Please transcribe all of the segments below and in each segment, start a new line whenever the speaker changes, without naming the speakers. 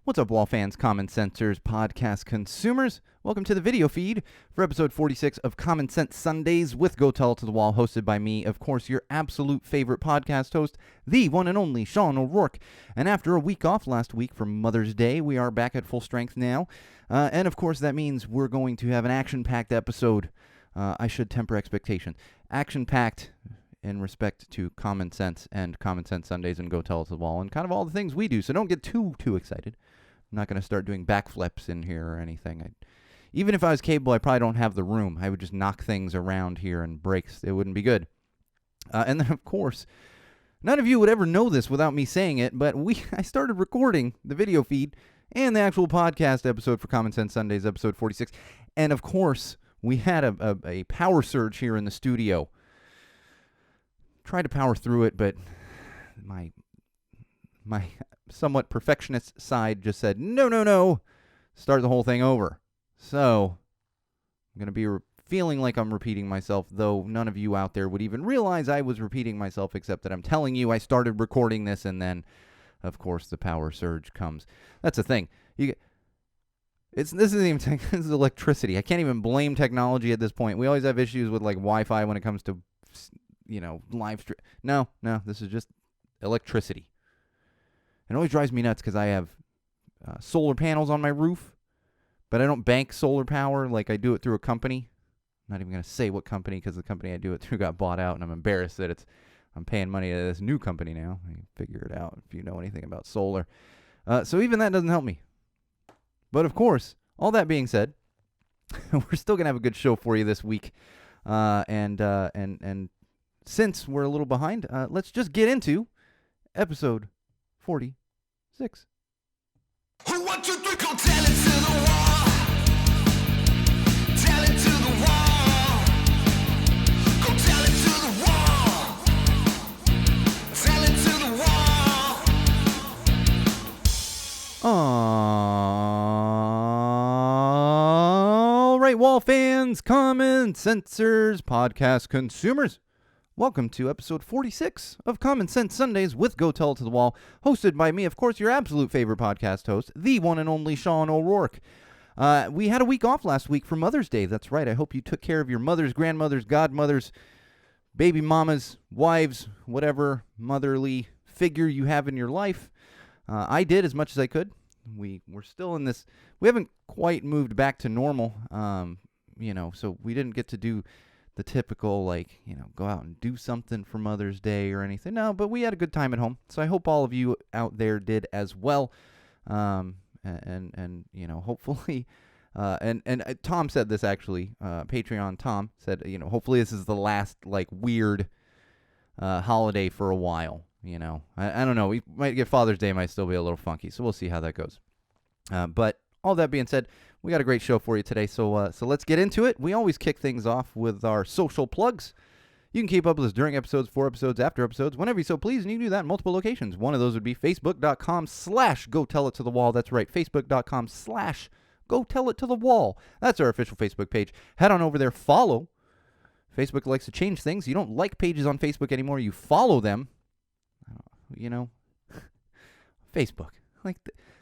What's up, Wall fans, Common Sensors, podcast consumers? Welcome to the video feed for episode 46 of Common Sense Sundays with Go Tell It to the Wall, hosted by me, of course, your absolute favorite podcast host, the one and only Sean O'Rourke. And after a week off last week for Mother's Day, we are back at full strength now. And of course, that means we're going to have an action-packed episode. I should temper expectation. Action-packed in respect to Common Sense and Common Sense Sundays and Go Tell It to the Wall and kind of all the things we do. So don't get too excited. I'm not going to start doing backflips in here or anything. Even if I was capable, I probably don't have the room. I would just knock things around here and breaks. It wouldn't be good. And then, of course, none of you would ever know this without me saying it, but I started recording the video feed and the actual podcast episode for Common Sense Sundays, episode 46. And, of course, we had a power surge here in the studio. Tried to power through it, but my somewhat perfectionist side just said, no, start the whole thing over. So I'm going to be feeling like I'm repeating myself, though none of you out there would even realize I was repeating myself, except that I'm telling you I started recording this, and then, of course, the power surge comes. That's the thing. This isn't even this is electricity. I can't even blame technology at this point. We always have issues with like Wi-Fi when it comes to, live stream. No, this is just electricity. It always drives me nuts because I have solar panels on my roof, but I don't bank solar power like I do it through a company. I'm not even going to say what company because the company I do it through got bought out, and I'm embarrassed that I'm paying money to this new company now. You figure it out if you know anything about solar. So even that doesn't help me. But of course, all that being said, we're still going to have a good show for you this week. And since we're a little behind, let's just get into episode 46.
1, 2, 3, go tell it to the wall. Tell it to the wall. Go tell it to the wall. Tell it to the wall.
All right, Wall fans, Common Sensors, podcast consumers. Welcome to episode 46 of Common Sense Sundays with Go Tell It to the Wall, hosted by me, of course, your absolute favorite podcast host, the one and only Sean O'Rourke. We had a week off last week for Mother's Day. That's right. I hope you took care of your mothers, grandmothers, godmothers, baby mamas, wives, whatever motherly figure you have in your life. I did as much as I could. We're still in this. We haven't quite moved back to normal, so we didn't get to do the typical, go out and do something for Mother's Day or anything. No, but we had a good time at home. So I hope all of you out there did as well. Hopefully, and Tom said this actually, Patreon Tom said, hopefully this is the last, weird holiday for a while. I don't know. We might get Father's Day, might still be a little funky. So we'll see how that goes. But all that being said, we got a great show for you today, so let's get into it. We always kick things off with our social plugs. You can keep up with us during episodes, for episodes, after episodes, whenever you so please, and you can do that in multiple locations. One of those would be facebook.com/GoTellItToTheWall. That's right, facebook.com/GoTellItToTheWall. That's our official Facebook page. Head on over there, follow. Facebook likes to change things. You don't like pages on Facebook anymore. You follow them. Facebook.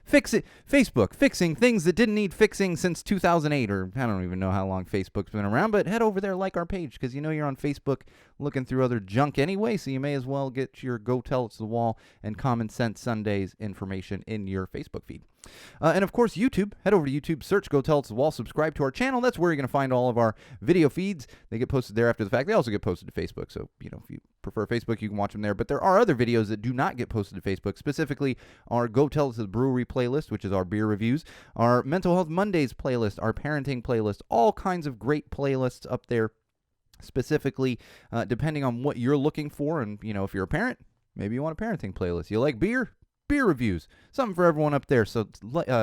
Fix it. Facebook, fixing things that didn't need fixing since 2008, or I don't even know how long Facebook's been around, but head over there, like our page, because you're on Facebook looking through other junk anyway, so you may as well get your Go Tell It to the Wall and Common Sense Sundays information in your Facebook feed. And of course, YouTube. Head over to YouTube, search Go Tell It to the Wall, subscribe to our channel. That's where you're going to find all of our video feeds. They get posted there after the fact. They also get posted to Facebook, so if you prefer Facebook, you can watch them there. But there are other videos that do not get posted to Facebook, specifically our Go Tell It to the Brewery playlist, which is our beer reviews, our Mental Health Mondays playlist, our parenting playlist, all kinds of great playlists up there, specifically depending on what you're looking for. And, if you're a parent, maybe you want a parenting playlist. You like beer reviews, something for everyone up there. So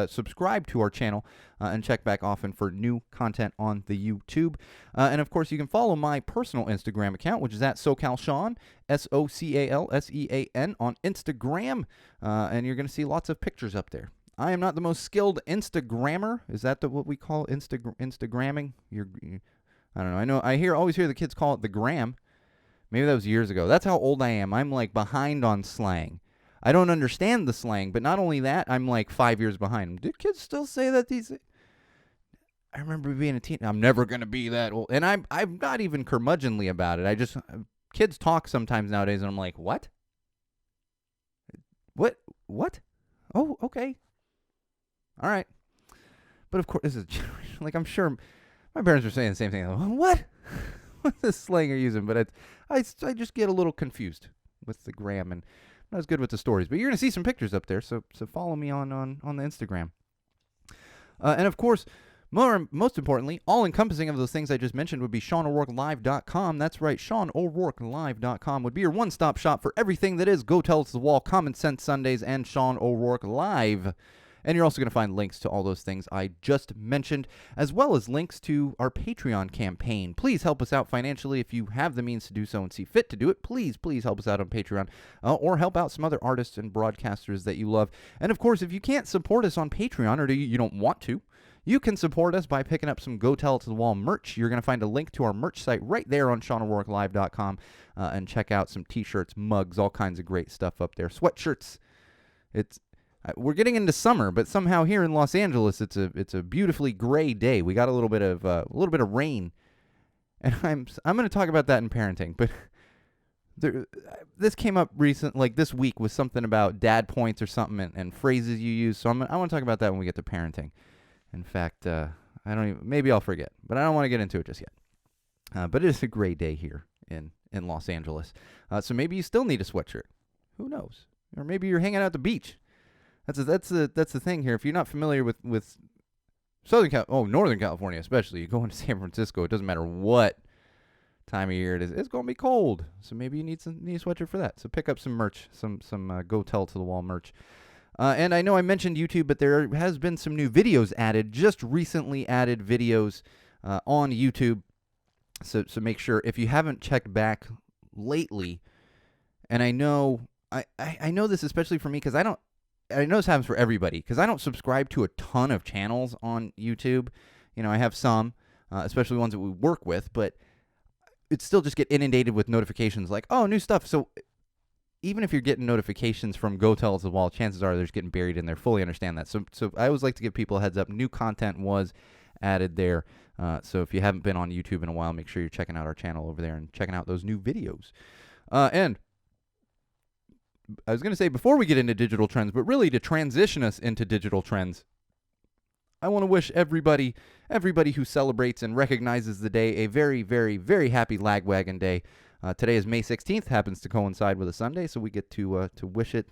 subscribe to our channel and check back often for new content on the YouTube. And of course, you can follow my personal Instagram account, which is at SoCalSean, SoCalSean on Instagram. And you're going to see lots of pictures up there. I am not the most skilled Instagrammer. Is that what we call Instagramming? I don't know. I always hear the kids call it the gram. Maybe that was years ago. That's how old I am. I'm behind on slang. I don't understand the slang, but not only that, I'm like 5 years behind. Do kids still say that these? I remember being a teen. I'm never gonna be that old, and I'm not even curmudgeonly about it. I just kids talk sometimes nowadays, and I'm like, what? What? Oh, okay, all right. But of course, this is like I'm sure my parents were saying the same thing. What? What's this slang you're using? But I just get a little confused with the gram and not as good with the stories. But you're gonna see some pictures up there, so follow me on the Instagram. And of course, most importantly, all encompassing of those things I just mentioned would be SeanO'RourkeLive.com. That's right, SeanO'RourkeLive.com would be your one-stop shop for everything that is Go Tell It to the Wall, Common Sense Sundays, and Sean O'Rourke Live. And you're also going to find links to all those things I just mentioned, as well as links to our Patreon campaign. Please help us out financially if you have the means to do so and see fit to do it. Please help us out on Patreon, or help out some other artists and broadcasters that you love. And of course, if you can't support us on Patreon, or you don't want to, you can support us by picking up some Go Tell It to the Wall merch. You're going to find a link to our merch site right there on SeanO'RourkeLive.com, and check out some t-shirts, mugs, all kinds of great stuff up there. Sweatshirts. We're getting into summer, but somehow here in Los Angeles, it's a beautifully gray day. We got a little bit of rain, and I'm going to talk about that in parenting. But this came up this week with something about dad points or something and phrases you use. So I want to talk about that when we get to parenting. In fact, maybe I'll forget, but I don't want to get into it just yet. But it is a gray day here in Los Angeles, so maybe you still need a sweatshirt. Who knows? Or maybe you're hanging out at the beach. That's the thing here. If you're not familiar with Northern California especially, you go into San Francisco, it doesn't matter what time of year it is, it's going to be cold. So maybe you need a sweatshirt for that. So pick up some merch, some Go Tell to the Wall merch. And I know I mentioned YouTube, but there has been some new videos added, just recently added videos on YouTube. So make sure if you haven't checked back lately, and I know this especially for me because I know this happens for everybody because I don't subscribe to a ton of channels on YouTube. You know, I have some, especially ones that we work with, but it's still just get inundated with notifications like, oh, new stuff. So even if you're getting notifications from Go Tell It to the Wall, chances are they're just getting buried in there. Fully understand that. So I always like to give people a heads up. New content was added there. So if you haven't been on YouTube in a while, make sure you're checking out our channel over there and checking out those new videos. And I was going to say before we get into digital trends, but really to transition us into digital trends, I want to wish everybody who celebrates and recognizes the day a very, very, very happy Lagwagon Day. Today is May 16th, happens to coincide with a Sunday, so we get to wish it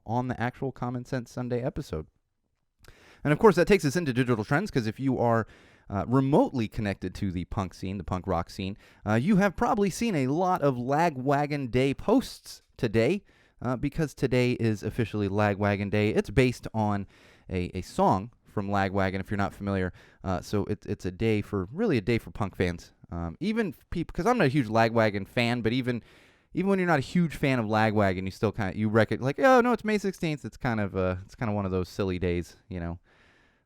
on the actual Common Sense Sunday episode. And of course, that takes us into digital trends, because if you are remotely connected to the punk scene, the punk rock scene, you have probably seen a lot of Lagwagon Day posts today. Because today is officially Lagwagon Day. It's based on a song from Lagwagon, if you're not familiar. So it's a day for punk fans. Even people, because I'm not a huge Lagwagon fan, but even when you're not a huge fan of Lagwagon, you still you reckon like, oh no, it's May 16th. It's kind of one of those silly days, you know,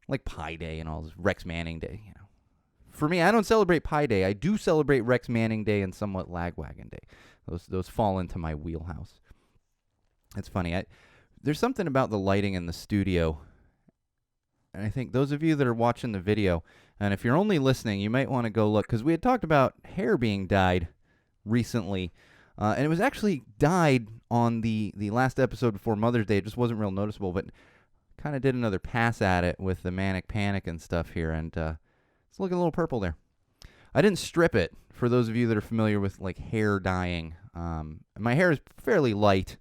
like Pi Day and all this, Rex Manning Day. You know, for me, I don't celebrate Pi Day. I do celebrate Rex Manning Day and somewhat Lagwagon Day. Those fall into my wheelhouse. It's funny. There's something about the lighting in the studio, and I think those of you that are watching the video, and if you're only listening, you might want to go look, because we had talked about hair being dyed recently, and it was actually dyed on the last episode before Mother's Day. It just wasn't real noticeable, but kind of did another pass at it with the Manic Panic and stuff here, and it's looking a little purple there. I didn't strip it, for those of you that are familiar with like hair dyeing. My hair is fairly light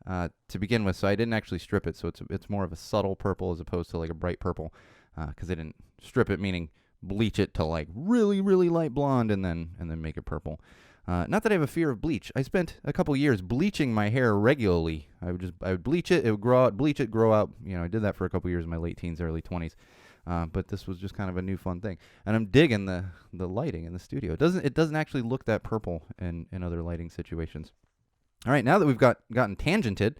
to begin with, so I didn't actually strip it, so it's more of a subtle purple as opposed to like a bright purple, because I didn't strip it, meaning bleach it to like really, really light blonde and then make it purple. Not that I have a fear of bleach. I spent a couple years bleaching my hair regularly. I would bleach it, it would grow out, bleach it, grow out. You know, I did that for a couple years in my late teens, early 20s. But this was just kind of a new fun thing, and I'm digging the lighting in the studio. It doesn't actually look that purple in other lighting situations. All right, now that we've gotten tangented,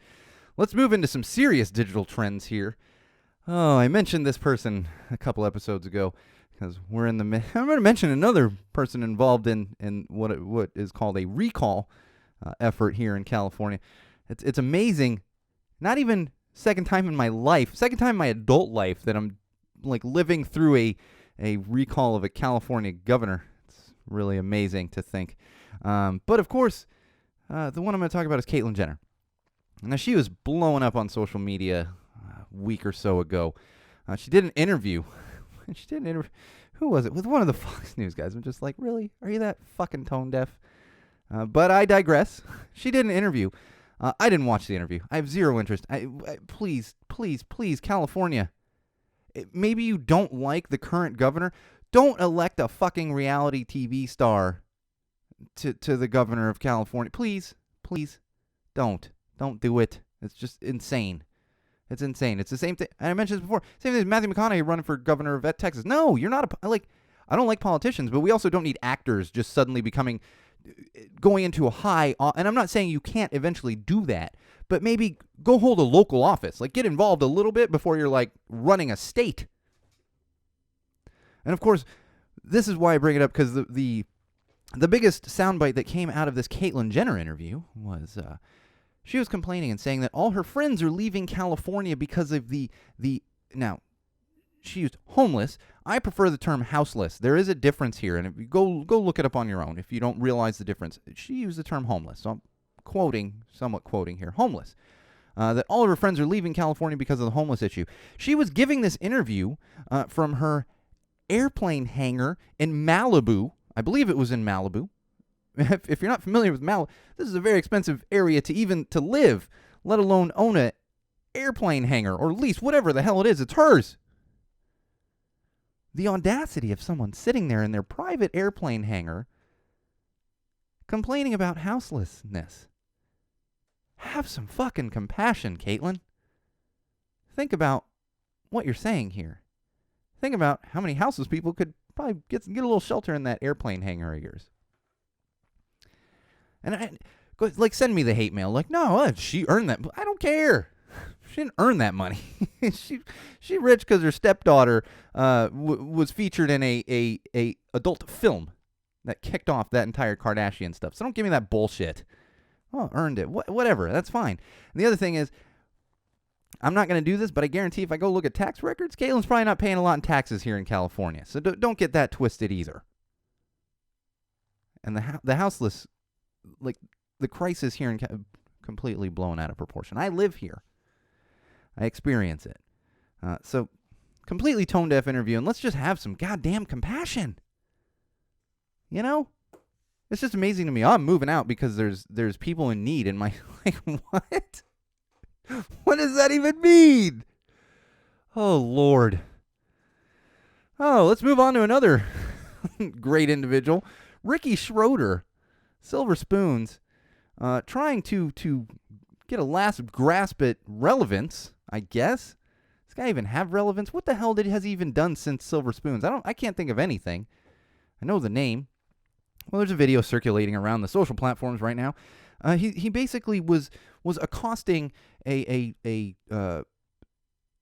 let's move into some serious digital trends here. Oh, I mentioned this person a couple episodes ago because we're in the. I'm going to mention another person involved in what is called a recall effort here in California. It's amazing Not even second time in my life, second time in my adult life that I'm like living through a recall of a California governor. It's really amazing to think. But of course, the one I'm going to talk about is Caitlyn Jenner. Now, she was blowing up on social media a week or so ago. She did an interview. Who was it? With one of the Fox News guys. I'm just like, really? Are you that fucking tone deaf? But I digress. She did an interview. I didn't watch the interview. I have zero interest. Please, California. Maybe you don't like the current governor. Don't elect a fucking reality TV star to the governor of California. Please, don't. Don't do it. It's just insane. It's insane. It's the same thing. I mentioned this before. Same thing as Matthew McConaughey running for governor of Texas. No, you're not I don't like politicians, but we also don't need actors just suddenly going into a high. And I'm not saying you can't eventually do that, but maybe go hold a local office. Like, get involved a little bit before you're like running a state. And of course, this is why I bring it up, because the biggest soundbite that came out of this Caitlyn Jenner interview was she was complaining and saying that all her friends are leaving California because of the now, she used homeless. I prefer the term houseless. There is a difference here, and if you go look it up on your own if you don't realize the difference. She used the term homeless, so I'm somewhat quoting here, homeless. That all of her friends are leaving California because of the homeless issue. She was giving this interview from her airplane hangar in Malibu. I believe it was in Malibu. If you're not familiar with Malibu, this is a very expensive area to live, let alone own an airplane hangar or lease, whatever the hell it is. It's hers. The audacity of someone sitting there in their private airplane hangar complaining about houselessness. Have some fucking compassion, Caitlyn. Think about what you're saying here. Think about how many houseless people could probably get a little shelter in that airplane hangar of yours. And send me the hate mail. Like, no, she earned that. I don't care. She didn't earn that money. she rich because her stepdaughter was featured in a adult film that kicked off that entire Kardashian stuff. So don't give me that bullshit. Oh, earned it. Whatever. That's fine. And the other thing is, I'm not going to do this, but I guarantee if I go look at tax records, Caitlyn's probably not paying a lot in taxes here in California. So don't get that twisted either. And the houseless, like the crisis here completely blown out of proportion. I live here. I experience it. So completely tone deaf interview, and let's just have some goddamn compassion. You know? It's just amazing to me. I'm moving out because there's people in need in my like what? What does that even mean? Oh Lord. Oh, let's move on to another great individual. Ricky Schroeder, Silver Spoons, trying to get a last grasp at relevance, I guess. Does this guy even have relevance? What the hell has he even done since Silver Spoons? I can't think of anything. I know the name. Well, there's a video circulating around the social platforms right now. He basically was accosting an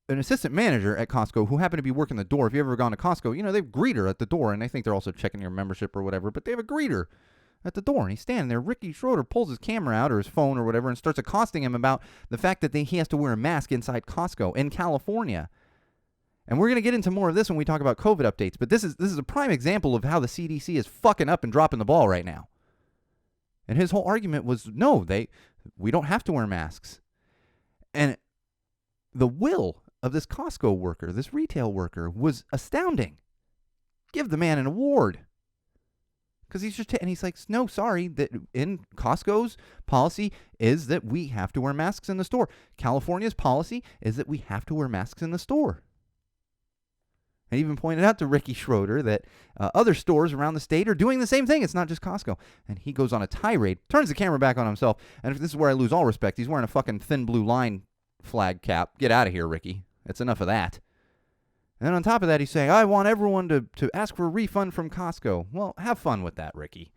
assistant manager at Costco who happened to be working the door. If you've ever gone to Costco, they have a greeter at the door, and I think they're also checking your membership or whatever, but they have a greeter at the door, and he's standing there. Ricky Schroeder pulls his camera out or his phone or whatever and starts accosting him about the fact that he has to wear a mask inside Costco in California. And we're going to get into more of this when we talk about COVID updates, but this is a prime example of how the CDC is fucking up and dropping the ball right now. And his whole argument was, no, we don't have to wear masks. And the will of this Costco worker, this retail worker, was astounding. Give the man an award. Because he's like, no, sorry, that in Costco's policy is that we have to wear masks in the store. California's policy is that we have to wear masks in the store. I even pointed out to Ricky Schroeder that other stores around the state are doing the same thing. It's not just Costco. And he goes on a tirade, turns the camera back on himself, and if this is where I lose all respect, he's wearing a fucking thin blue line flag cap. Get out of here, Ricky. It's enough of that. And then on top of that, he's saying, I want everyone to ask for a refund from Costco. Well, have fun with that, Ricky.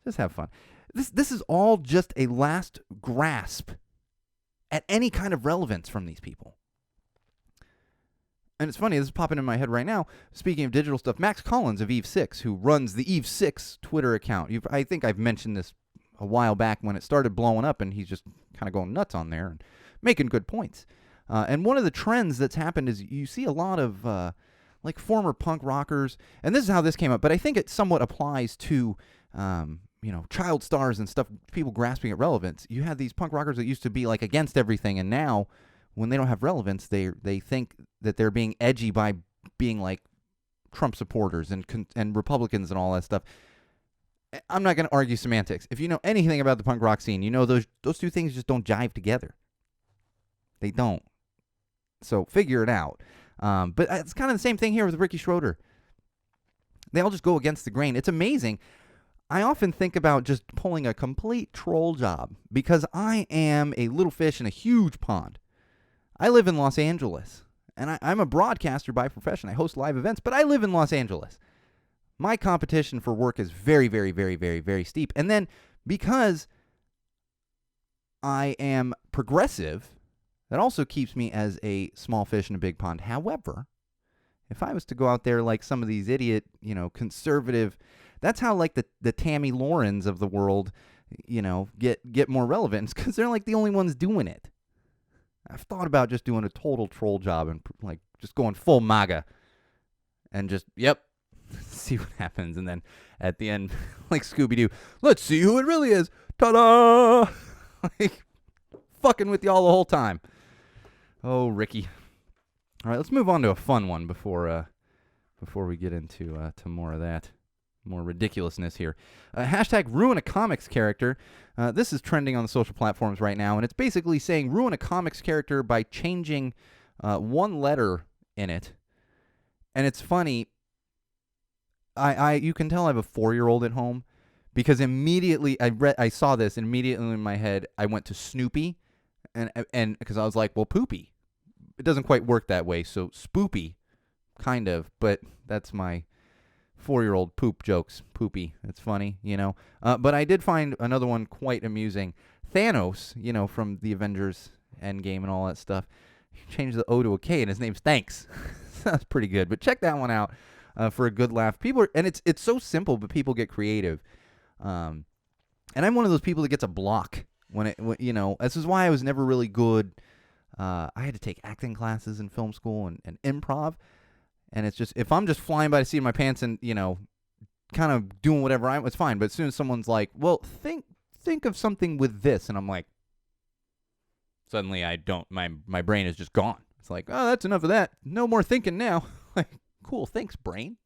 Just have fun. This is all just a last grasp at any kind of relevance from these people. And it's funny, this is popping in my head right now. Speaking of digital stuff, Max Collins of Eve 6, who runs the Eve 6 Twitter account. I think I've mentioned this a while back when it started blowing up, and he's just kind of going nuts on there. And making good points. And one of the trends that's happened is you see a lot of like former punk rockers, and this is how this came up, but I think it somewhat applies to child stars and stuff, people grasping at relevance. You had these punk rockers that used to be like against everything, and now when they don't have relevance, they think that they're being edgy by being like Trump supporters and Republicans and all that stuff. I'm not going to argue semantics. If you know anything about the punk rock scene, you know those two things just don't jive together. They don't. So figure it out. But it's kind of the same thing here with Ricky Schroeder. They all just go against the grain. It's amazing. I often think about just pulling a complete troll job because I am a little fish in a huge pond. I live in Los Angeles, and I'm a broadcaster by profession. I host live events, but I live in Los Angeles. My competition for work is very, very, very, very, very steep. And then because I am progressive, that also keeps me as a small fish in a big pond. However, if I was to go out there like some of these idiot, conservative, that's how like the Tammy Laurens of the world, get more relevance because they're like the only ones doing it. I've thought about just doing a total troll job and like just going full MAGA and just, see what happens. And then at the end, like Scooby-Doo, let's see who it really is. Ta-da! Like, fucking with y'all the whole time. Oh, Ricky. All right, let's move on to a fun one before we get into to more of that. More ridiculousness here. Hashtag ruin a comics character. This is trending on the social platforms right now, and it's basically saying ruin a comics character by changing one letter in it. And it's funny. You can tell I have a 4-year-old at home because immediately I saw this, and immediately in my head I went to Snoopy, and because I was like, well, Poopy. It doesn't quite work that way, so Spoopy, kind of, but that's my 4-year-old poop jokes. Poopy. It's funny, But I did find another one quite amusing. Thanos, from the Avengers Endgame and all that stuff, changed the O to a K, and his name's Thanks. That's pretty good. But check that one out for a good laugh. And it's so simple, but people get creative. And I'm one of those people that gets a block when this is why I was never really good. I had to take acting classes in film school and improv. And it's just, if I'm just flying by the seat of my pants and, kind of doing whatever it's fine. But as soon as someone's like, well, think of something with this. And I'm like, suddenly my brain is just gone. It's like, oh, that's enough of that. No more thinking now. Like, cool. Thanks, brain.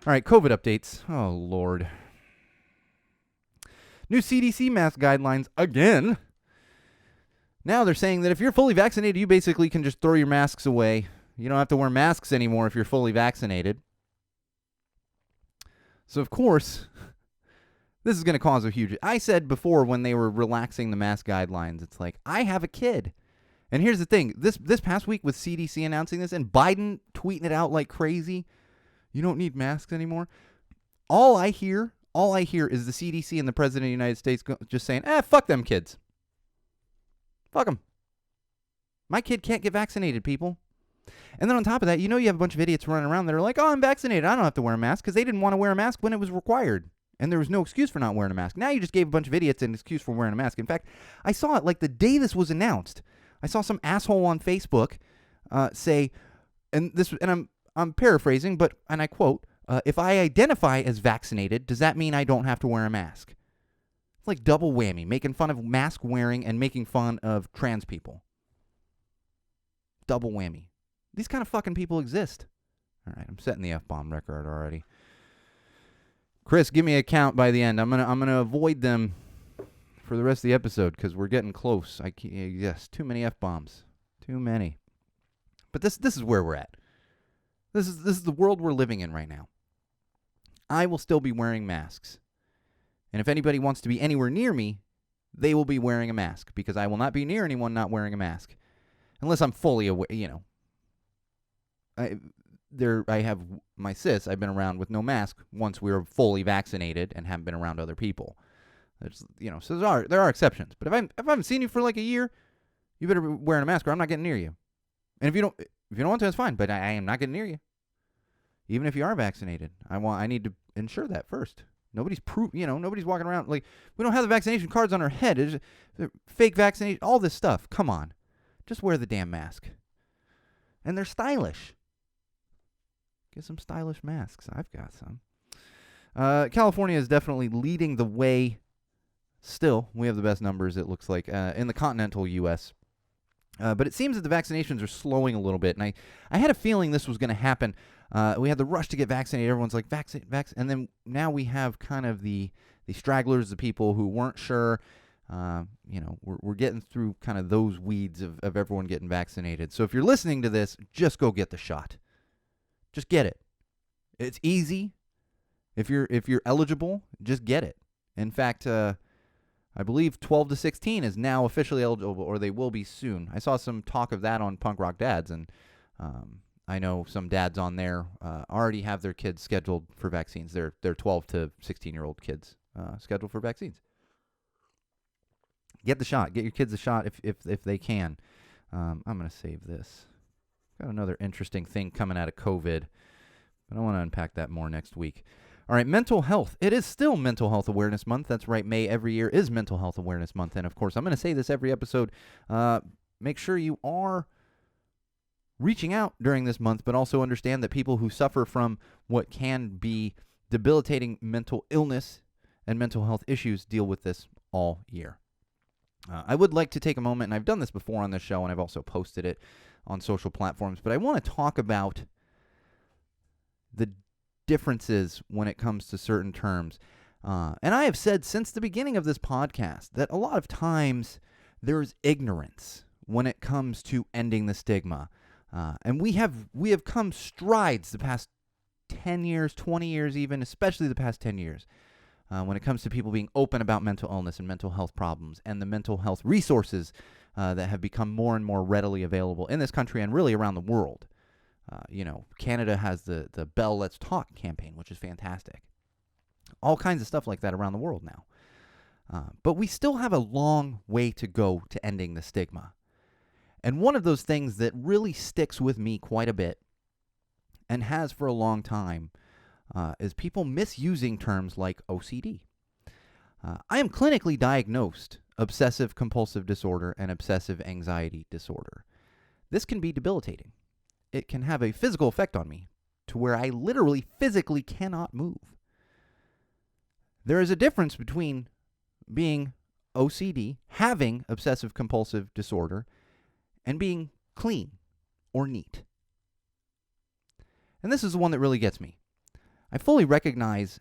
All right. COVID updates. Oh, Lord. New CDC mask guidelines again. Now they're saying that if you're fully vaccinated, you basically can just throw your masks away. You don't have to wear masks anymore if you're fully vaccinated. So, of course, this is going to cause a huge... I said before when they were relaxing the mask guidelines, it's like, I have a kid. And here's the thing. This past week with CDC announcing this and Biden tweeting it out like crazy, you don't need masks anymore. All I hear is the CDC and the President of the United States just saying, fuck them kids. Fuck them. My kid can't get vaccinated, people. And then on top of that, you have a bunch of idiots running around that are like, oh, I'm vaccinated. I don't have to wear a mask because they didn't want to wear a mask when it was required. And there was no excuse for not wearing a mask. Now you just gave a bunch of idiots an excuse for wearing a mask. In fact, I saw it like the day this was announced. I saw some asshole on Facebook say, and I'm paraphrasing, and I quote, if I identify as vaccinated, does that mean I don't have to wear a mask? It's like double whammy, making fun of mask wearing and making fun of trans people. Double whammy. These kind of fucking people exist. All right, I'm setting the F-bomb record already. Chris, give me a count by the end. I'm gonna avoid them for the rest of the episode because we're getting close. Yes, too many F-bombs. Too many. But this is where we're at. This is the world we're living in right now. I will still be wearing masks. And if anybody wants to be anywhere near me, they will be wearing a mask because I will not be near anyone not wearing a mask. Unless I'm fully aware, I have my sis. I've been around with no mask once we were fully vaccinated and haven't been around other people. So there are exceptions. But if I haven't seen you for like a year, you better be wearing a mask or I'm not getting near you. And if you don't want to, that's fine. But I am not getting near you, even if you are vaccinated. I need to ensure that first. Nobody's nobody's walking around like we don't have the vaccination cards on our head. It's fake vaccination, all this stuff. Come on. Just wear the damn mask. And they're stylish. Get some stylish masks. I've got some. California is definitely leading the way. Still, we have the best numbers, it looks like, in the continental U.S. But it seems that the vaccinations are slowing a little bit. And I had a feeling this was going to happen. We had the rush to get vaccinated. Everyone's like, vaccine. And then now we have kind of the stragglers, the people who weren't sure. We're getting through kind of those weeds of everyone getting vaccinated. So if you're listening to this, just go get the shot. Just get it. It's easy. If you're eligible, just get it. In fact, I believe 12 to 16 is now officially eligible, or they will be soon. I saw some talk of that on Punk Rock Dads, and I know some dads on there already have their kids scheduled for vaccines. They're 12 to 16-year-old kids scheduled for vaccines. Get the shot. Get your kids a shot if they can. I'm going to save this. Got another interesting thing coming out of COVID, but I want to unpack that more next week. All right, mental health. It is still Mental Health Awareness Month. That's right. May every year is Mental Health Awareness Month. And, of course, I'm going to say this every episode. Make sure you are reaching out during this month, but also understand that people who suffer from what can be debilitating mental illness and mental health issues deal with this all year. I would like to take a moment, and I've done this before on this show, and I've also posted it on social platforms, but I want to talk about the differences when it comes to certain terms. And I have said since the beginning of this podcast that a lot of times there's ignorance when it comes to ending the stigma. And we have come strides the past 10 years, 20 years even, especially the past 10 years, when it comes to people being open about mental illness and mental health problems and the mental health resources that have become more and more readily available in this country and really around the world. Canada has the Bell Let's Talk campaign, which is fantastic. All kinds of stuff like that around the world now. But we still have a long way to go to ending the stigma. And one of those things that really sticks with me quite a bit and has for a long time is people misusing terms like OCD. I am clinically diagnosed obsessive compulsive disorder and obsessive anxiety disorder. This can be debilitating. It can have a physical effect on me to where I literally physically cannot move. There is a difference between being OCD, having obsessive compulsive disorder, and being clean or neat. And this is the one that really gets me. I fully recognize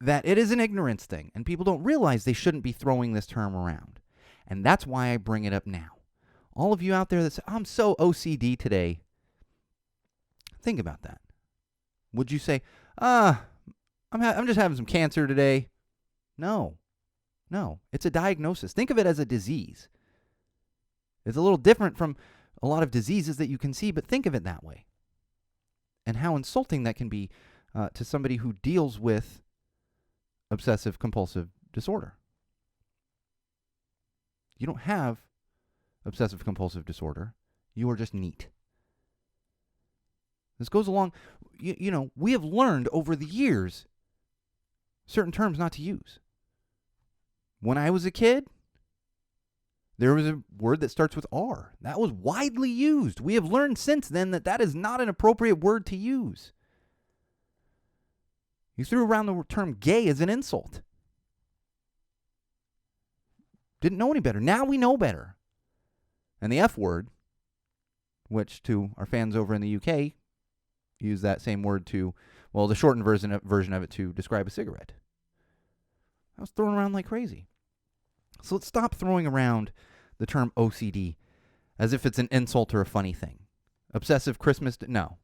that it is an ignorance thing, and people don't realize they shouldn't be throwing this term around. And that's why I bring it up now. All of you out there that say, I'm so OCD today, think about that. Would you say, I'm just having some cancer today? No. It's a diagnosis. Think of it as a disease. It's a little different from a lot of diseases that you can see, but think of it that way. And how insulting that can be to somebody who deals with obsessive compulsive disorder. You don't have obsessive compulsive disorder. You are just neat. This goes along, we have learned over the years certain terms not to use. When I was a kid, there was a word that starts with R. That was widely used. We have learned since then that is not an appropriate word to use. You threw around the term gay as an insult. Didn't know any better. Now we know better. And the F word, which to our fans over in the UK, use that same word to, the shortened version of it to describe a cigarette. I was thrown around like crazy. So let's stop throwing around the term OCD as if it's an insult or a funny thing. Obsessive Christmas, no.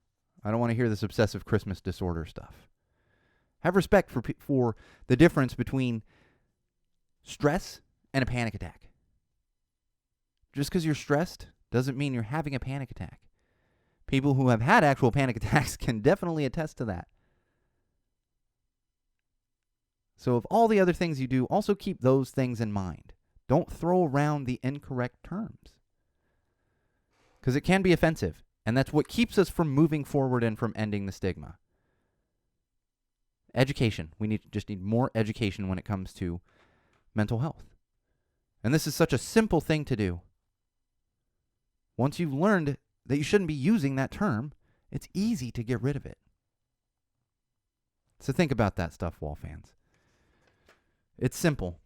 I don't want to hear this obsessive Christmas disorder stuff. Have respect for the difference between stress and a panic attack. Just because you're stressed doesn't mean you're having a panic attack. People who have had actual panic attacks can definitely attest to that. So of all the other things you do, also keep those things in mind. Don't throw around the incorrect terms. Because it can be offensive. And that's what keeps us from moving forward and from ending the stigma. Education. We just need more education when it comes to mental health. And this is such a simple thing to do. Once you've learned that you shouldn't be using that term, it's easy to get rid of it. So think about that stuff, Wall fans. It's simple,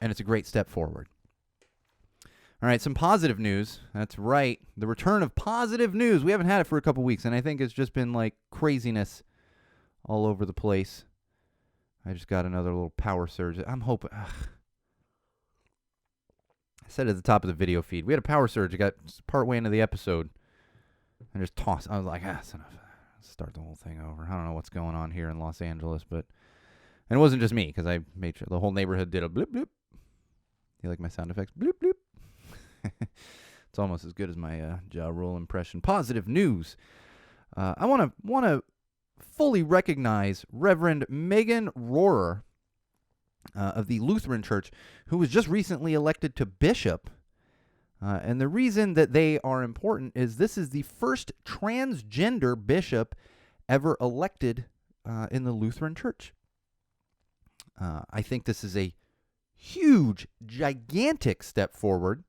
and it's a great step forward. All right, some positive news. That's right. The return of positive news. We haven't had it for a couple weeks, and I think it's just been like craziness all over the place. I just got another little power surge. I'm hoping. I said at the top of the video feed, we had a power surge. I got partway into the episode and just tossed. I was like, it's enough. Let's start the whole thing over. I don't know what's going on here in Los Angeles, but. And it wasn't just me, because I made sure the whole neighborhood did a bloop, bloop. You like my sound effects? Bloop, bloop. It's almost as good as my Ja Rule impression. Positive news. I want to fully recognize Reverend Megan Rohrer of the Lutheran Church, who was just recently elected to bishop. And the reason that they are important is this is the first transgender bishop ever elected in the Lutheran Church. I think this is a huge, gigantic step forward,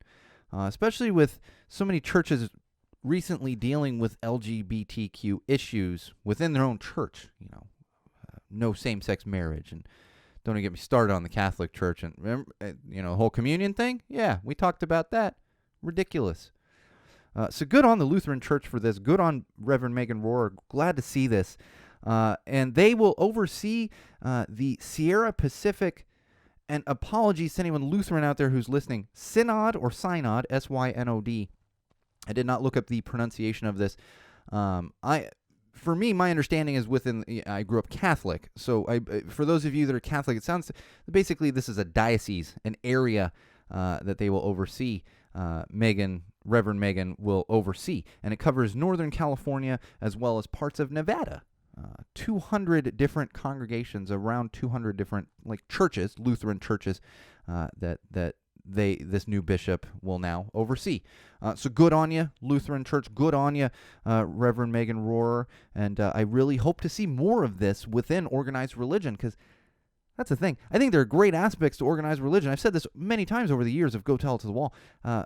especially with so many churches recently dealing with LGBTQ issues within their own church. No same-sex marriage, and don't even get me started on the Catholic Church. And remember, the whole communion thing. Yeah, we talked about that. Ridiculous. So good on the Lutheran Church for this. Good on Reverend Megan Rohrer. Glad to see this. And they will oversee the Sierra Pacific, and apologies to anyone Lutheran out there who's listening, Synod or Synod, S-Y-N-O-D. I did not look up the pronunciation of this. For me, my understanding is I grew up Catholic. So for those of you that are Catholic, it sounds basically this is a diocese, an area that they will oversee. Reverend Megan will oversee, and it covers Northern California as well as parts of Nevada. 200 different congregations, around 200 different churches, Lutheran churches, that this new bishop will now oversee. So good on you, Lutheran Church. Good on you, Reverend Megan Rohrer. And I really hope to see more of this within organized religion, because that's the thing. I think there are great aspects to organized religion. I've said this many times over the years of Go Tell It to the Wall,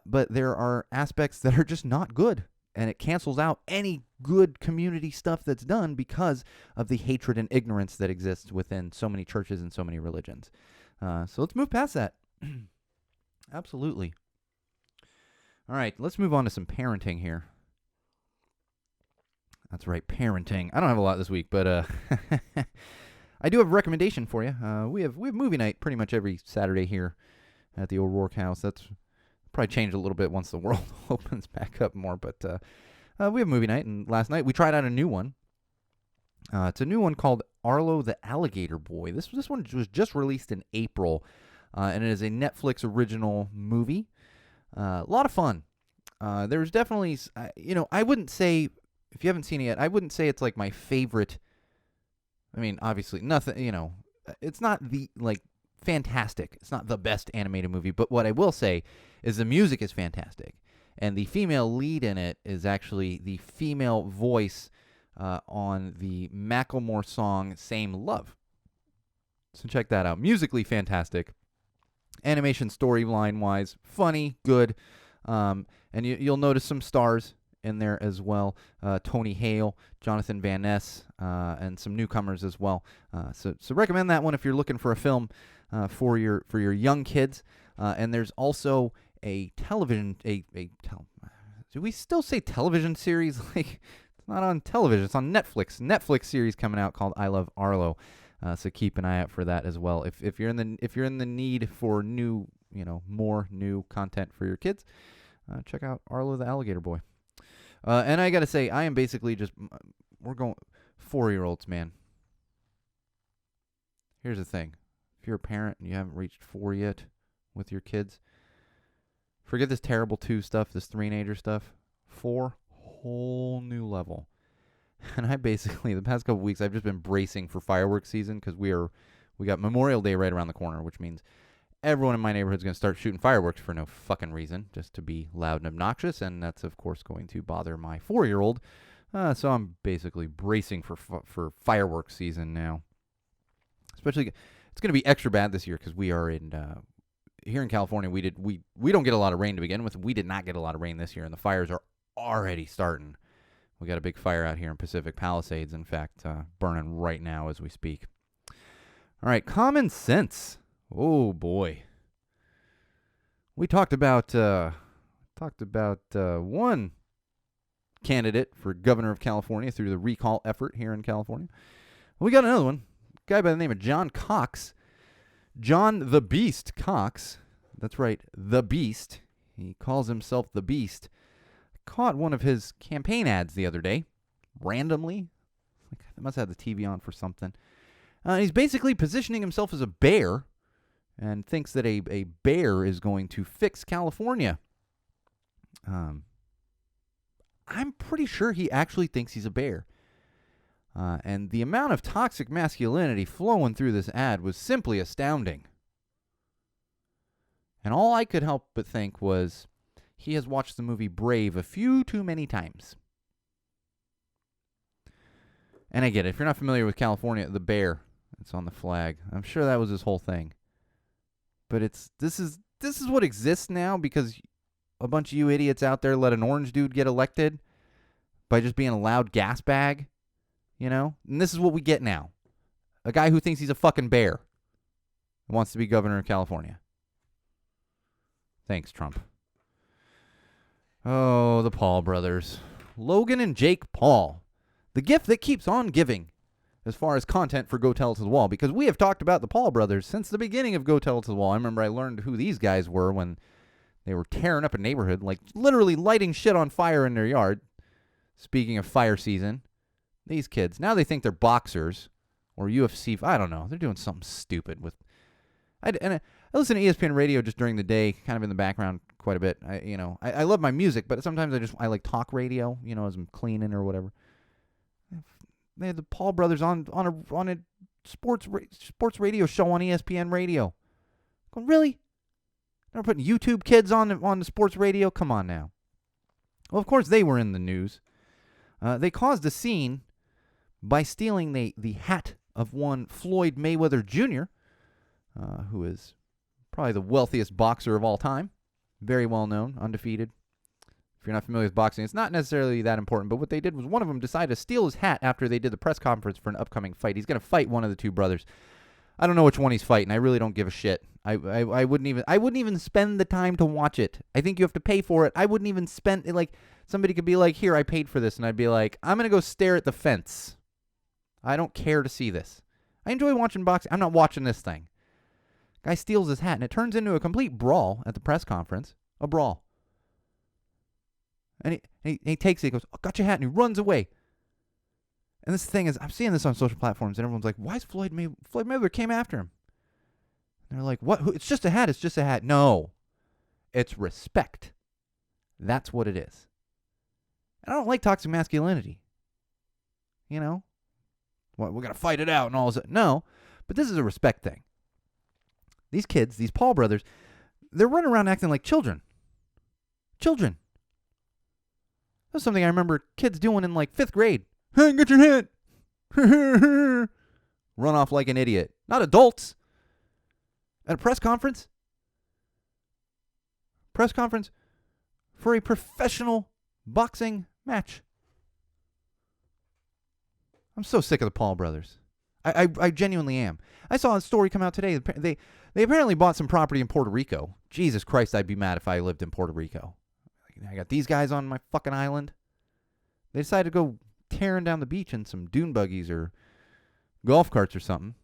but there are aspects that are just not good. And it cancels out any good community stuff that's done because of the hatred and ignorance that exists within so many churches and so many religions. So let's move past that. Absolutely. All right, let's move on to some parenting here. That's right, parenting. I don't have a lot this week, but I do have a recommendation for you. We have movie night pretty much every Saturday here at the O'Rourke House. That's probably change a little bit once the world opens back up more, but we have movie night, and last night we tried out a new one. It's a new one called Arlo the Alligator Boy. This one was just released in April, and it is a Netflix original movie. A lot of fun. There's definitely, I wouldn't say, if you haven't seen it yet, I wouldn't say it's like my favorite. I mean, obviously, nothing, it's not the, fantastic. It's not the best animated movie, but what I will say is the music is fantastic, and the female lead in it is actually the female voice on the Macklemore song "Same Love." So check that out. Musically fantastic, animation storyline wise funny, good, and you'll notice some stars in there as well. Tony Hale, Jonathan Van Ness, and some newcomers as well. So recommend that one if you're looking for a film for your young kids. And there's also a television do we still say television series? It's not on television, it's on Netflix series coming out called I Love Arlo. So keep an eye out for that as well. If you're in the need for new, more new content for your kids, check out Arlo the Alligator Boy. And I gotta say, I am basically we're going 4-year-olds, man. Here's the thing. If you're a parent and you haven't reached 4 yet with your kids, forget this terrible 2 stuff, this 3-nager stuff. 4, whole new level. And I basically, the past couple weeks, I've just been bracing for fireworks season because we got Memorial Day right around the corner, which means everyone in my neighborhood is going to start shooting fireworks for no fucking reason, just to be loud and obnoxious, and that's, of course, going to bother my 4-year-old. So I'm basically bracing for fireworks season now. Especially, it's going to be extra bad this year because we are in here in California. We don't get a lot of rain to begin with. We did not get a lot of rain this year, and the fires are already starting. We got a big fire out here in Pacific Palisades, in fact, burning right now as we speak. All right, common sense. Oh boy, we talked about one candidate for governor of California through the recall effort here in California. We got another one, a guy by the name of John Cox, John the Beast Cox. That's right, the Beast. He calls himself the Beast. Caught one of his campaign ads the other day, randomly. They must have the TV on for something. He's basically positioning himself as a bear and thinks that a bear is going to fix California. I'm pretty sure he actually thinks he's a bear. And the amount of toxic masculinity flowing through this ad was simply astounding. And all I could help but think was, he has watched the movie Brave a few too many times. And I get it. If you're not familiar with California, the bear, it's on the flag. I'm sure that was his whole thing. But this is what exists now because a bunch of you idiots out there let an orange dude get elected by just being a loud gas bag, you know? And this is what we get now. A guy who thinks he's a fucking bear and wants to be governor of California. Thanks, Trump. Oh, the Paul brothers. Logan and Jake Paul. The gift that keeps on giving as far as content for Go Tell It to the Wall, because we have talked about the Paul brothers since the beginning of Go Tell It to the Wall. I remember I learned who these guys were when they were tearing up a neighborhood, like literally lighting shit on fire in their yard. Speaking of fire season, these kids, now they think they're boxers or UFC. I don't know. They're doing something stupid with... I listen to ESPN radio just during the day, kind of in the background quite a bit. I love my music, but sometimes I like talk radio, as I'm cleaning or whatever. They had the Paul brothers on a sports radio show on ESPN radio. Going, really? They're putting YouTube kids on the sports radio? Come on now. Well, of course they were in the news. They caused a scene by stealing the hat of one Floyd Mayweather Jr., who is probably the wealthiest boxer of all time. Very well known, undefeated. If you're not familiar with boxing, it's not necessarily that important, but what they did was one of them decided to steal his hat after they did the press conference for an upcoming fight. He's going to fight one of the two brothers. I don't know which one he's fighting. I really don't give a shit. I wouldn't even spend the time to watch it. I think you have to pay for it. I wouldn't even spend it. Like, somebody could be like, here, I paid for this, and I'd be like, I'm going to go stare at the fence. I don't care to see this. I enjoy watching boxing. I'm not watching this thing. Guy steals his hat, and it turns into a complete brawl at the press conference. A brawl. And he takes it, he goes, oh, got your hat, and he runs away. And this thing is, I'm seeing this on social platforms, and everyone's like, why is Floyd Mayweather came after him? And they're like, what? It's just a hat. It's just a hat. No. It's respect. That's what it is. And I don't like toxic masculinity. Well, we're going to fight it out and all that. No. But this is a respect thing. These kids, these Paul brothers, they're running around acting like children. Children. That's something I remember kids doing in like 5th grade. Hey, get your hat. Run off like an idiot. Not adults. At a press conference. Press conference for a professional boxing match. I'm so sick of the Paul brothers. I genuinely am. I saw a story come out today. They apparently bought some property in Puerto Rico. Jesus Christ, I'd be mad if I lived in Puerto Rico. I got these guys on my fucking island. They decided to go tearing down the beach in some dune buggies or golf carts or something.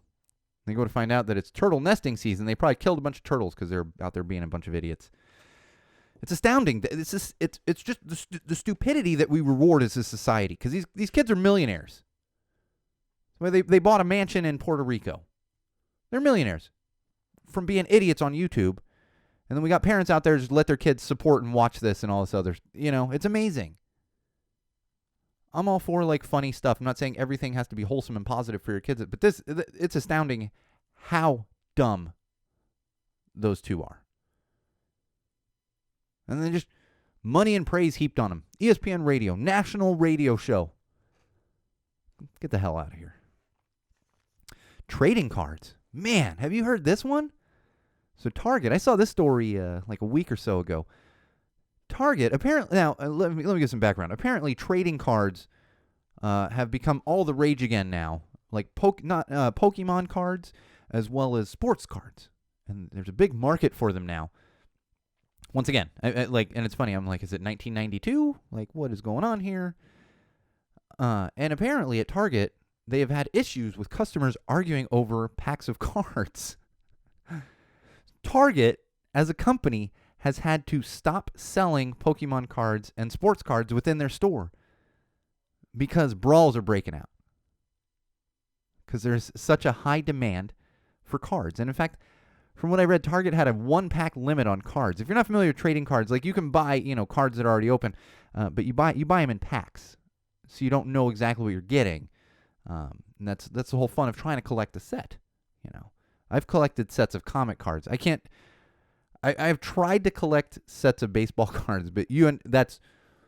They go to find out that it's turtle nesting season. They probably killed a bunch of turtles because they're out there being a bunch of idiots. It's astounding. It's just the stupidity that we reward as a society, because these kids are millionaires. Well, they bought a mansion in Puerto Rico. They're millionaires from being idiots on YouTube. And then we got parents out there just let their kids support and watch this and all this other, it's amazing. I'm all for like funny stuff. I'm not saying everything has to be wholesome and positive for your kids, but it's astounding how dumb those two are. And then just money and praise heaped on them. ESPN radio, national radio show. Get the hell out of here. Trading cards. Man, have you heard this one? So Target, I saw this story like a week or so ago. Target, apparently, now let me give some background. Apparently, trading cards have become all the rage again now, like Pokemon cards as well as sports cards, and there's a big market for them now. Once again, and it's funny. I'm like, is it 1992? Like, what is going on here? And apparently, at Target, they have had issues with customers arguing over packs of cards. Target, as a company, has had to stop selling Pokemon cards and sports cards within their store because brawls are breaking out. Because there's such a high demand for cards. And in fact, from what I read, Target had a 1-pack limit on cards. If you're not familiar with trading cards, like you can buy, cards that are already open, but you buy them in packs, so you don't know exactly what you're getting. And that's the whole fun of trying to collect a set. I've collected sets of comic cards. I've tried to collect sets of baseball cards, but that's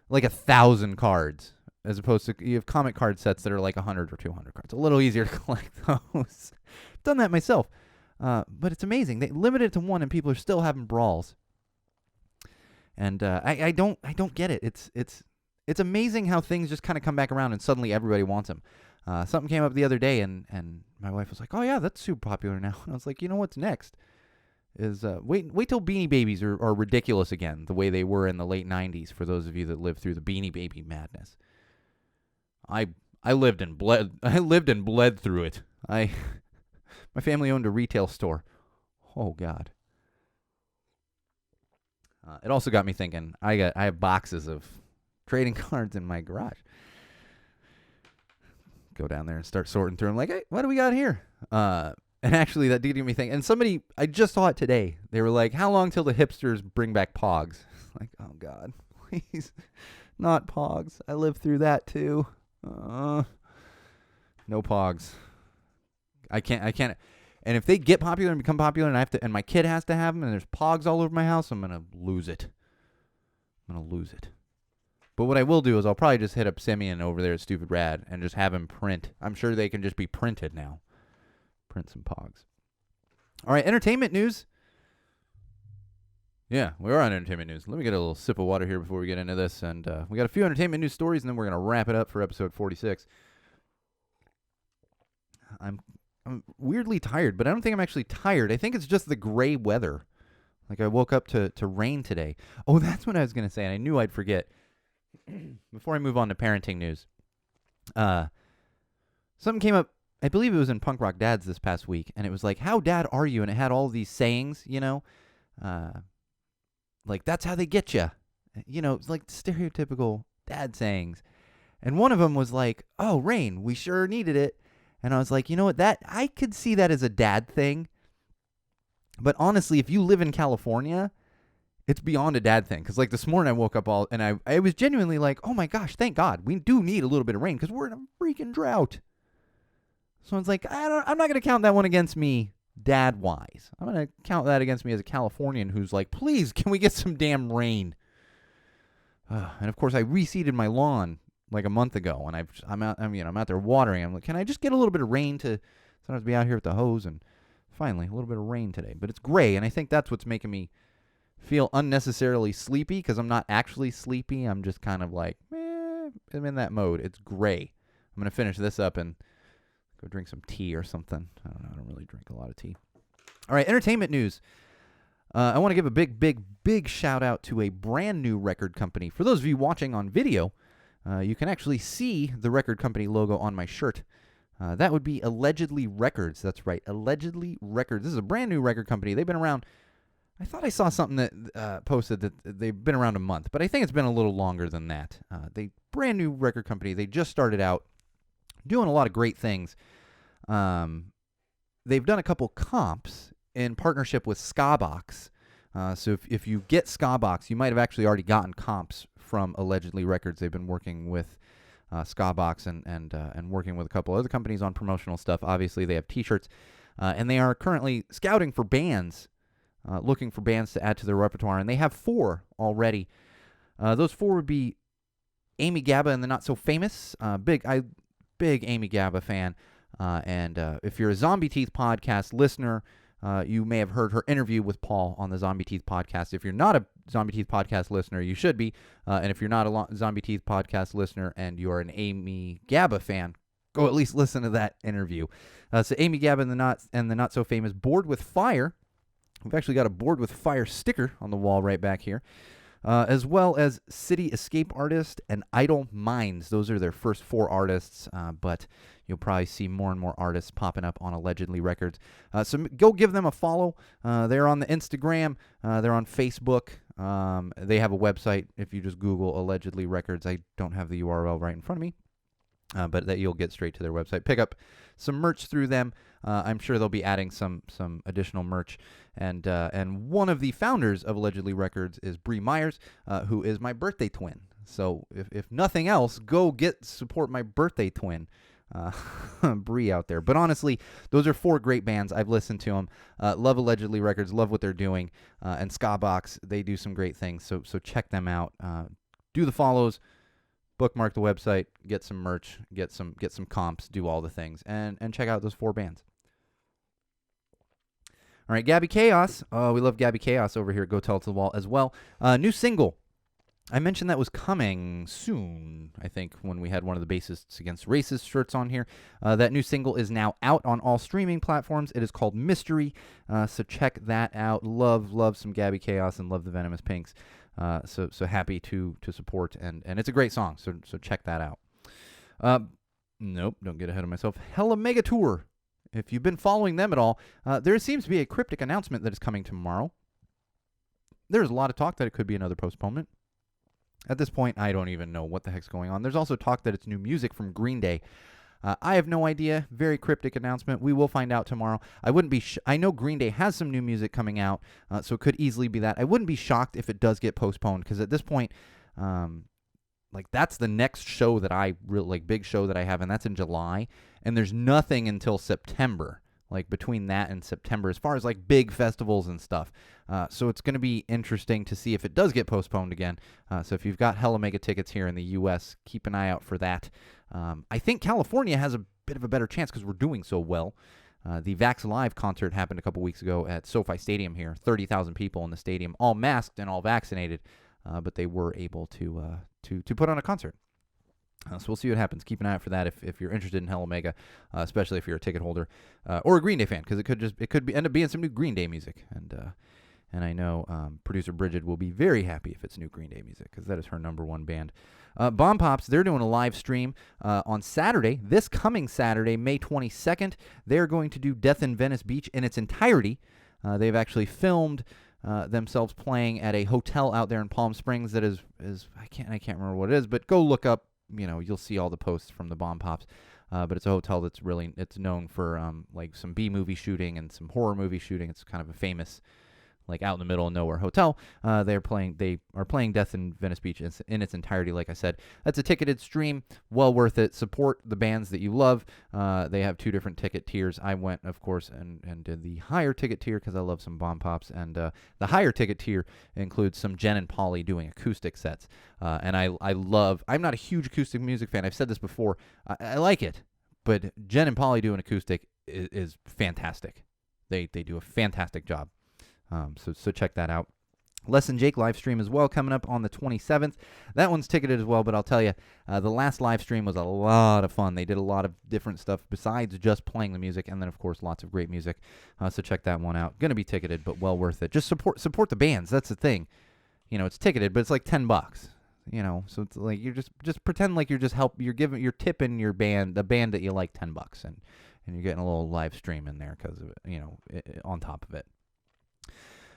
like 1,000 cards, as opposed to you have comic card sets that are like 100 or 200 cards. A little easier to collect those. Done that myself, but it's amazing. They limited it to 1, and people are still having brawls. And I don't get it. It's amazing how things just kind of come back around, and suddenly everybody wants them. Something came up the other day, and my wife was like, "Oh yeah, that's super popular now." And I was like, "You know what's next? Is wait till Beanie Babies are ridiculous again, the way they were in the late 90s, for those of you that lived through the Beanie Baby madness." I lived and bled through it. My family owned a retail store. Oh God. It also got me thinking. I have boxes of trading cards in my garage. Go down there and start sorting through them. Like, hey, what do we got here? And actually, that did get me thinking. And somebody, I just saw it today. They were like, how long till the hipsters bring back Pogs? Like, oh, God, please, not Pogs. I lived through that, too. No Pogs. I can't. And if they get popular and become popular, and my kid has to have them, and there's Pogs all over my house, I'm going to lose it. But what I will do is I'll probably just hit up Simeon over there at Stupid Rad and just have him print. I'm sure they can just be printed now. Print some Pogs. All right, entertainment news. Yeah, we are on entertainment news. Let me get a little sip of water here before we get into this. And we got a few entertainment news stories, and then we're going to wrap it up for episode 46. I'm weirdly tired, but I don't think I'm actually tired. I think it's just the gray weather. Like, I woke up to rain today. Oh, that's what I was going to say, and I knew I'd forget. Before I move on to parenting news, something came up. I believe it was in Punk Rock Dads this past week, and it was like, "How dad are you?" And it had all these sayings, like that's how they get you, it's like stereotypical dad sayings. And one of them was like, "Oh, rain, we sure needed it." And I was like, you know what? That I could see that as a dad thing, but honestly, if you live in California, it's beyond a dad thing. Because like this morning I woke up and I was genuinely like, oh my gosh, thank God. We do need a little bit of rain because we're in a freaking drought. So it's like, I'm not going to count that one against me dad-wise. I'm going to count that against me as a Californian who's like, please, can we get some damn rain? And of course I reseeded my lawn like a month ago, and I'm out there watering. I'm like, can I just get a little bit of rain to sometimes be out here with the hose? And finally, a little bit of rain today. But it's gray, and I think that's what's making me feel unnecessarily sleepy, because I'm not actually sleepy. I'm just kind of like, I'm in that mode. It's gray. I'm going to finish this up and go drink some tea or something. I don't know. I don't really drink a lot of tea. All right, entertainment news. I want to give a big shout out to a brand new record company. For those of you watching on video, you can actually see the record company logo on my shirt. That would be Allegedly Records. That's right, Allegedly Records. This is a brand new record company. They've been around. I thought I saw something that posted that they've been around a month, but I think it's been a little longer than that. They brand new record company. They just started out doing a lot of great things. They've done a couple comps in partnership with Skabox. So if you get Skabox, you might have actually already gotten comps from Allegedly Records. They've been working with Skabox and working with a couple other companies on promotional stuff. Obviously, they have T-shirts, and they are currently scouting for bands. Looking for bands to add to their repertoire, and they have 4 already. Those 4 would be Amy Gabba and the Not So Famous. Big Amy Gabba fan. And if you're a Zombie Teeth podcast listener, you may have heard her interview with Paul on the Zombie Teeth podcast. If you're not a Zombie Teeth podcast listener, you should be. And if you're not a Zombie Teeth podcast listener and you're an Amy Gabba fan, go at least listen to that interview. So Amy Gabba and the not so famous Board with Fire. We've actually got a Board with Fire sticker on the wall right back here. As well as City Escape Artist and Idle Minds. Those are their first 4 artists, but you'll probably see more and more artists popping up on Allegedly Records. So go give them a follow. They're on the Instagram. They're on Facebook. They have a website. If you just Google Allegedly Records, I don't have the URL right in front of me, but that you'll get straight to their website. Pick up some merch through them. I'm sure they'll be adding some additional merch. And one of the founders of Allegedly Records is Bree Myers, who is my birthday twin. So if nothing else, go support my birthday twin, Bree out there. But honestly, those are 4 great bands. I've listened to them. Love Allegedly Records. Love what they're doing. And Ska Box, they do some great things. So check them out. Do the follows. Bookmark the website, get some merch, get some comps, do all the things, and check out those 4 bands. All right, Gabby Chaos. We love Gabby Chaos over here at Go Tell It to the Wall as well. New single. I mentioned that was coming soon, I think, when we had one of the Bassists Against Racist shirts on here. That new single is now out on all streaming platforms. It is called Mystery, so check that out. Love some Gabby Chaos and love the Venomous Pinks. So happy to support, and it's a great song, so check that out. Nope, don't get ahead of myself. Hella Mega Tour. If you've been following them at all, there seems to be a cryptic announcement that is coming tomorrow. There's a lot of talk that it could be another postponement. At this point, I don't even know what the heck's going on. There's also talk that it's new music from Green Day. I have no idea. Very cryptic announcement. We will find out tomorrow. I wouldn't be. I know Green Day has some new music coming out, so it could easily be that. I wouldn't be shocked if it does get postponed, because at this point, that's the next show that I really big show that I have, and that's in July. And there's nothing until September, between that and September, as far as big festivals and stuff. So it's going to be interesting to see if it does get postponed again. So if you've got Hella Mega tickets here in the U.S., keep an eye out for that. I think California has a bit of a better chance because we're doing so well. The Vax Live concert happened a couple weeks ago at SoFi Stadium here. 30,000 people in the stadium, all masked and all vaccinated, but they were able to put on a concert. So we'll see what happens. Keep an eye out for that if you're interested in Hell Omega, especially if you're a ticket holder or a Green Day fan, because it could end up being some new Green Day music. And I know producer Bridget will be very happy if it's new Green Day music, because that is her number one band. Bomb Pops, they're doing a live stream on Saturday, this coming Saturday, May 22nd. They're going to do Death in Venice Beach in its entirety. They've actually filmed themselves playing at a hotel out there in Palm Springs that is I can't remember what it is, but go look up. You'll see all the posts from the Bomb Pops. But it's a hotel that's it's known for some B-movie shooting and some horror movie shooting. It's kind of a famous, out in the middle of nowhere hotel. They are playing Death in Venice Beach in its entirety. Like I said, that's a ticketed stream. Well worth it. Support the bands that you love. They have 2 different ticket tiers. I went, of course, and did the higher ticket tier because I love some Bomb Pops. And the higher ticket tier includes some Jen and Polly doing acoustic sets. And I'm not a huge acoustic music fan. I've said this before. I like it, but Jen and Polly doing acoustic is fantastic. They do a fantastic job. So check that out. Les and Jake live stream as well, coming up on the 27th. That one's ticketed as well, but I'll tell you, the last live stream was a lot of fun. They did a lot of different stuff besides just playing the music, and then, of course, lots of great music. So check that one out. Going to be ticketed, but well worth it. Just support the bands. That's the thing. It's ticketed, but it's like $10. So it's like you just pretend like you're you're tipping your band, the band that you like, $10, and you're getting a little live stream in there because of it, on top of it.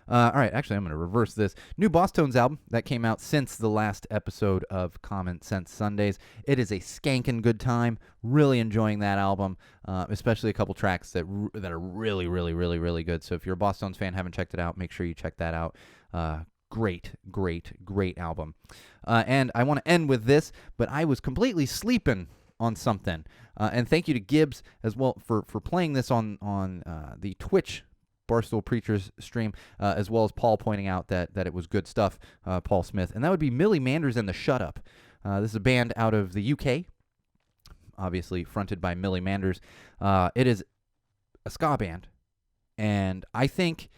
All right, actually, I'm going to reverse this. New Boss Tones album that came out since the last episode of Common Sense Sundays. It is a skanking good time. Really enjoying that album, especially a couple tracks that are really, really, really, really good. So if you're a Boss Tones fan, haven't checked it out, make sure you check that out. Great album. And I want to end with this, but I was completely sleeping on something. And thank you to Gibbs as well for playing this on the Twitch Barstool Preachers stream, as well as Paul pointing out that it was good stuff, Paul Smith. And that would be Millie Manders and the Shut Up. This is a band out of the UK. obviously fronted by Millie Manders. It is a ska band, and I think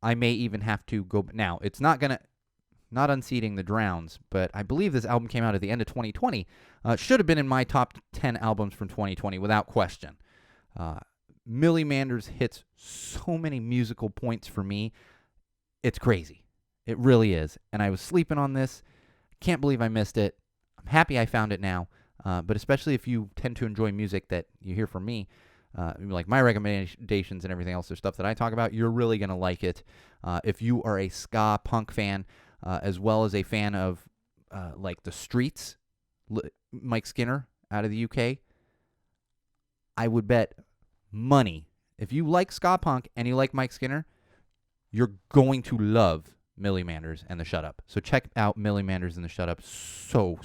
I may even have to go. Now, it's not unseating the Drowns, but I believe this album came out at the end of 2020. Should have been in my top 10 albums from 2020 without question. Millie Manders hits so many musical points for me. It's crazy. It really is. And I was sleeping on this. Can't believe I missed it. I'm happy I found it now. But especially if you tend to enjoy music that you hear from me, like my recommendations and everything else, there's stuff that I talk about, you're really going to like it. If you are a ska punk fan, as well as a fan of like The Streets, Mike Skinner out of the UK, I would bet money. If you like ska punk and you like Mike Skinner, you're going to love Millie Manders and the Shut Up. So check out Millie Manders and the Shut Up. So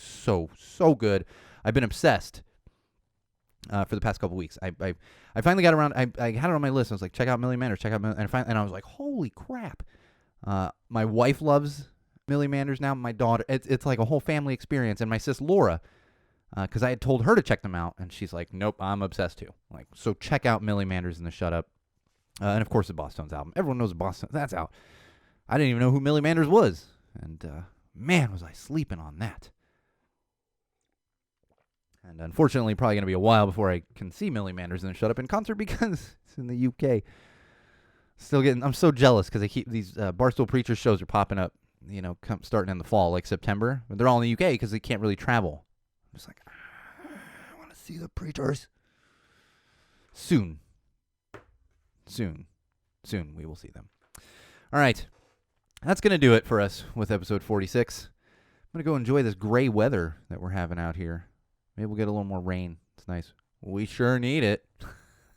good. I've been obsessed for the past couple weeks. I finally got around. I had it on my list. I was like, check out Millie Manders. Check out Millie, and I was like, holy crap. My wife loves Millie Manders now. My daughter. It's like a whole family experience. And my sis Laura, because I had told her to check them out, and she's like, nope, I'm obsessed too. Like, so check out Millie Manders and the Shut Up. And of course the Boss Tones album. Everyone knows the Boss Tones. That's out. I didn't even know who Millie Manders was. And man, was I sleeping on that. And unfortunately, probably going to be a while before I can see Millie Manders and the Shut Up in concert because it's in the UK. I'm so jealous because I keep these Barstool Preachers shows are popping up, starting in the fall, like September. But they're all in the UK because they can't really travel. I'm just like, I want to see the Preachers. Soon we will see them. All right. That's going to do it for us with episode 46. I'm going to go enjoy this gray weather that we're having out here. Maybe we'll get a little more rain. It's nice. We sure need it.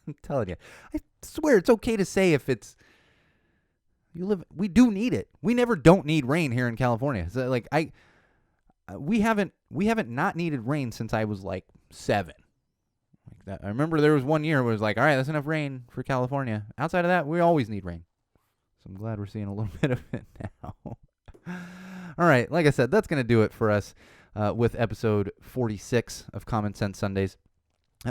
I'm telling you. I swear it's okay to say if it's... We do need it. We never don't need rain here in California. So like we haven't not needed rain since I was like 7. Like that. I remember there was one year where it was like, all right, that's enough rain for California. Outside of that, we always need rain. So I'm glad we're seeing a little bit of it now. All right, like I said, that's going to do it for us with episode 46 of Common Sense Sundays.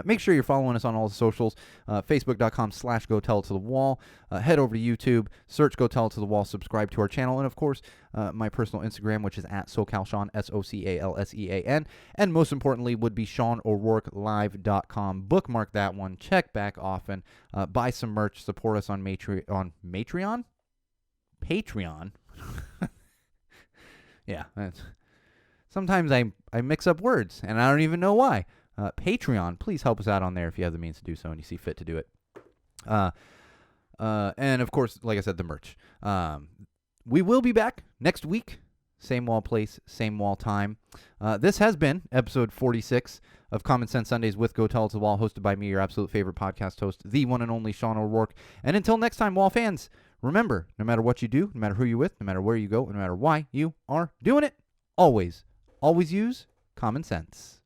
Make sure you're following us on all the socials, facebook.com/Go Tell It to the Wall. Head over to YouTube, search Go Tell It to the Wall, subscribe to our channel, and of course, my personal Instagram, which is at SoCalSean, SoCalSean, and most importantly would be SeanO'RourkeLive.com. Bookmark that one, check back often, buy some merch, support us on Patreon? Yeah, sometimes I mix up words, and I don't even know why. Patreon, please help us out on there if you have the means to do so and you see fit to do it. And of course, like I said, the merch. We will be back next week. Same wall place, same wall time. This has been episode 46 of Common Sense Sundays with Go Tell It to the Wall, hosted by me, your absolute favorite podcast host, the one and only Sean O'Rourke. And until next time, Wall fans, remember, no matter what you do, no matter who you're with, no matter where you go, no matter why you are doing it, always use common sense.